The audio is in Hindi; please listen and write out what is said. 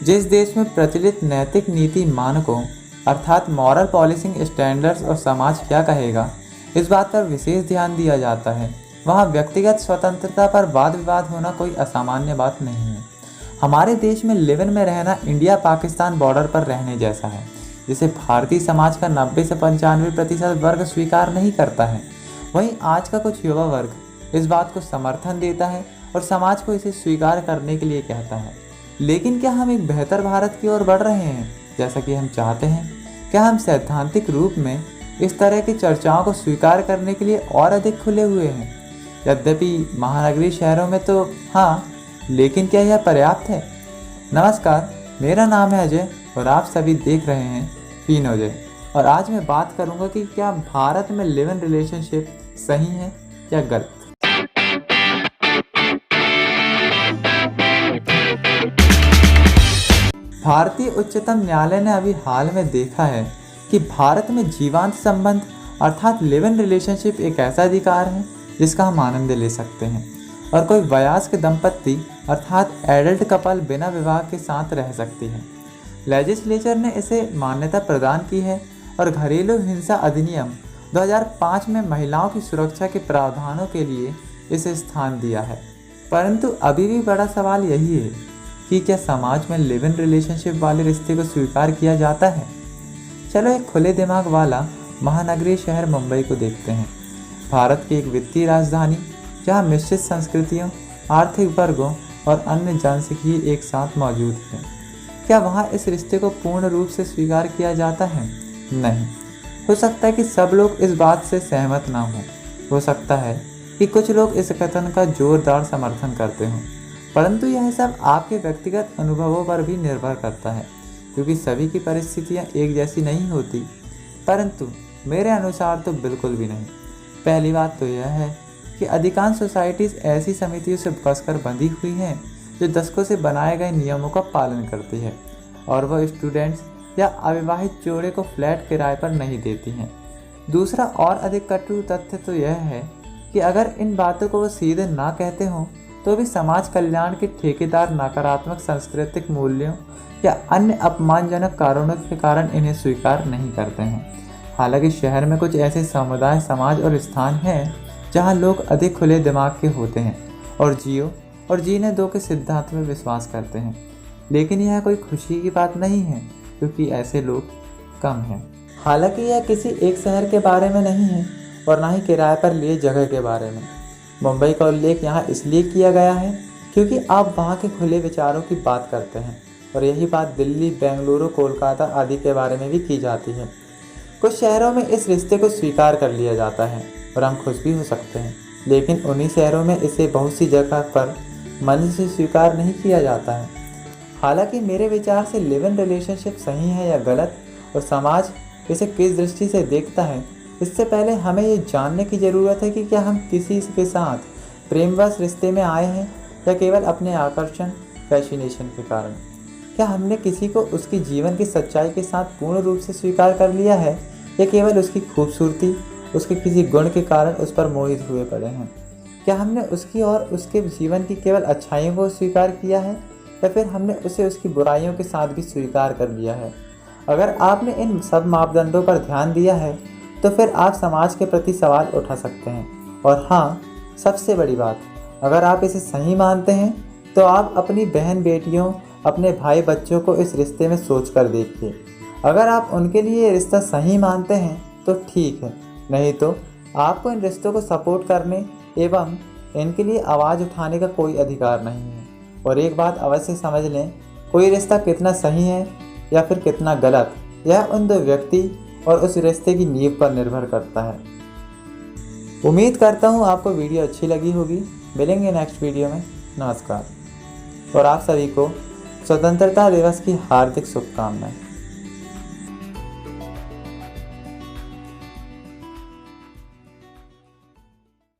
जिस देश में प्रचलित नैतिक नीति मानकों अर्थात मॉरल पॉलिसिंग स्टैंडर्ड्स और समाज क्या कहेगा इस बात पर विशेष ध्यान दिया जाता है, वहाँ व्यक्तिगत स्वतंत्रता पर वाद विवाद होना कोई असामान्य बात नहीं है। हमारे देश में लिव इन में रहना इंडिया पाकिस्तान बॉर्डर पर रहने जैसा है, जिसे भारतीय समाज का 90 से 95% वर्ग स्वीकार नहीं करता है। वहीं आज का कुछ युवा वर्ग इस बात को समर्थन देता है और समाज को इसे स्वीकार करने के लिए कहता है। लेकिन क्या हम एक बेहतर भारत की ओर बढ़ रहे हैं जैसा कि हम चाहते हैं? क्या हम सैद्धांतिक रूप में इस तरह की चर्चाओं को स्वीकार करने के लिए और अधिक खुले हुए हैं? यद्यपि महानगरीय शहरों में तो हाँ, लेकिन क्या यह पर्याप्त है? नमस्कार, मेरा नाम है अजय और आप सभी देख रहे हैं पीनोजय। और आज मैं बात करूंगा कि क्या भारत में लिव इन रिलेशनशिप सही है या गलत। भारतीय उच्चतम न्यायालय ने अभी हाल में देखा है कि भारत में जीवांत संबंध अर्थात लिव इन रिलेशनशिप एक ऐसा अधिकार है जिसका हम आनंद ले सकते हैं और कोई वयस्क दंपत्ति अर्थात एडल्ट कपल बिना विवाह के साथ रह सकती है। लेजिस्लेचर ने इसे मान्यता प्रदान की है और घरेलू हिंसा अधिनियम 2005 में महिलाओं की सुरक्षा के प्रावधानों के लिए इसे स्थान दिया है। परंतु अभी भी बड़ा सवाल यही है कि क्या समाज में लिव इन रिलेशनशिप वाले रिश्ते को स्वीकार किया जाता है। चलो एक खुले दिमाग वाला महानगरीय शहर मुंबई को देखते हैं। भारत की एक वित्तीय राजधानी जहां मिश्रित संस्कृतियों, आर्थिक वर्गों और अन्य जनसांख्यिकीय एक साथ मौजूद है। क्या वहां इस रिश्ते को पूर्ण रूप से स्वीकार किया जाता है? नहीं। हो सकता है कि सब लोग इस बात से सहमत ना हों। हो सकता है कि कुछ लोग इस कथन का जोरदार समर्थन करते हों, परंतु यह सब आपके व्यक्तिगत अनुभवों पर भी निर्भर करता है, क्योंकि सभी की परिस्थितियां एक जैसी नहीं होती। परंतु मेरे अनुसार तो बिल्कुल भी नहीं। पहली बात तो यह है कि अधिकांश सोसाइटीज़ ऐसी समितियों से कसकर बंधी हुई हैं जो दशकों से बनाए गए नियमों का पालन करती है और वह स्टूडेंट्स या अविवाहित जोड़े को फ्लैट किराए पर नहीं देती हैं। दूसरा और अधिक कटु तथ्य तो यह है कि अगर इन बातों को वो सीधे ना कहते हों तो भी समाज कल्याण के ठेकेदार नकारात्मक सांस्कृतिक मूल्यों या अन्य अपमानजनक कारणों के कारण इन्हें स्वीकार नहीं करते हैं। हालांकि शहर में कुछ ऐसे समुदाय, समाज और स्थान हैं जहां लोग अधिक खुले दिमाग के होते हैं और जियो और जीने दो के सिद्धांत में विश्वास करते हैं। लेकिन यह कोई खुशी की बात नहीं है क्योंकि ऐसे लोग कम हैं। हालांकि यह किसी एक शहर के बारे में नहीं है और ना ही किराए पर लिए जगह के बारे में। मुंबई का उल्लेख यहाँ इसलिए किया गया है क्योंकि आप वहाँ के खुले विचारों की बात करते हैं और यही बात दिल्ली, बेंगलुरु, कोलकाता आदि के बारे में भी की जाती है। कुछ शहरों में इस रिश्ते को स्वीकार कर लिया जाता है और हम खुश भी हो सकते हैं, लेकिन उन्हीं शहरों में इसे बहुत सी जगह पर मन से स्वीकार नहीं किया जाता है। हालांकि मेरे विचार से लिव इन रिलेशनशिप सही है या गलत और समाज इसे किस दृष्टि से देखता है, इससे पहले हमें ये जानने की ज़रूरत है कि क्या हम किसी के साथ प्रेमवश रिश्ते में आए हैं या केवल अपने आकर्षण, फैसिनेशन के कारण। क्या हमने किसी को उसकी जीवन की सच्चाई के साथ पूर्ण रूप से स्वीकार कर लिया है या केवल उसकी खूबसूरती, उसके किसी गुण के कारण उस पर मोहित हुए पड़े हैं। क्या हमने उसकी और उसके जीवन की केवल अच्छाइयों को स्वीकार किया है या फिर हमने उसे उसकी बुराइयों के साथ भी स्वीकार कर लिया है। अगर आपने इन सब मापदंडों पर ध्यान दिया है तो फिर आप समाज के प्रति सवाल उठा सकते हैं। और हाँ, सबसे बड़ी बात, अगर आप इसे सही मानते हैं तो आप अपनी बहन बेटियों, अपने भाई बच्चों को इस रिश्ते में सोच कर देखिए। अगर आप उनके लिए ये रिश्ता सही मानते हैं तो ठीक है, नहीं तो आपको इन रिश्तों को सपोर्ट करने एवं इनके लिए आवाज़ उठाने का कोई अधिकार नहीं है। और एक बात अवश्य समझ लें, कोई रिश्ता कितना सही है या फिर कितना गलत, यह उन दो व्यक्ति और उस रिश्ते की नींव पर निर्भर करता है। उम्मीद करता हूँ आपको वीडियो अच्छी लगी होगी। मिलेंगे नेक्स्ट वीडियो में। नमस्कार और आप सभी को स्वतंत्रता दिवस की हार्दिक शुभकामनाएं।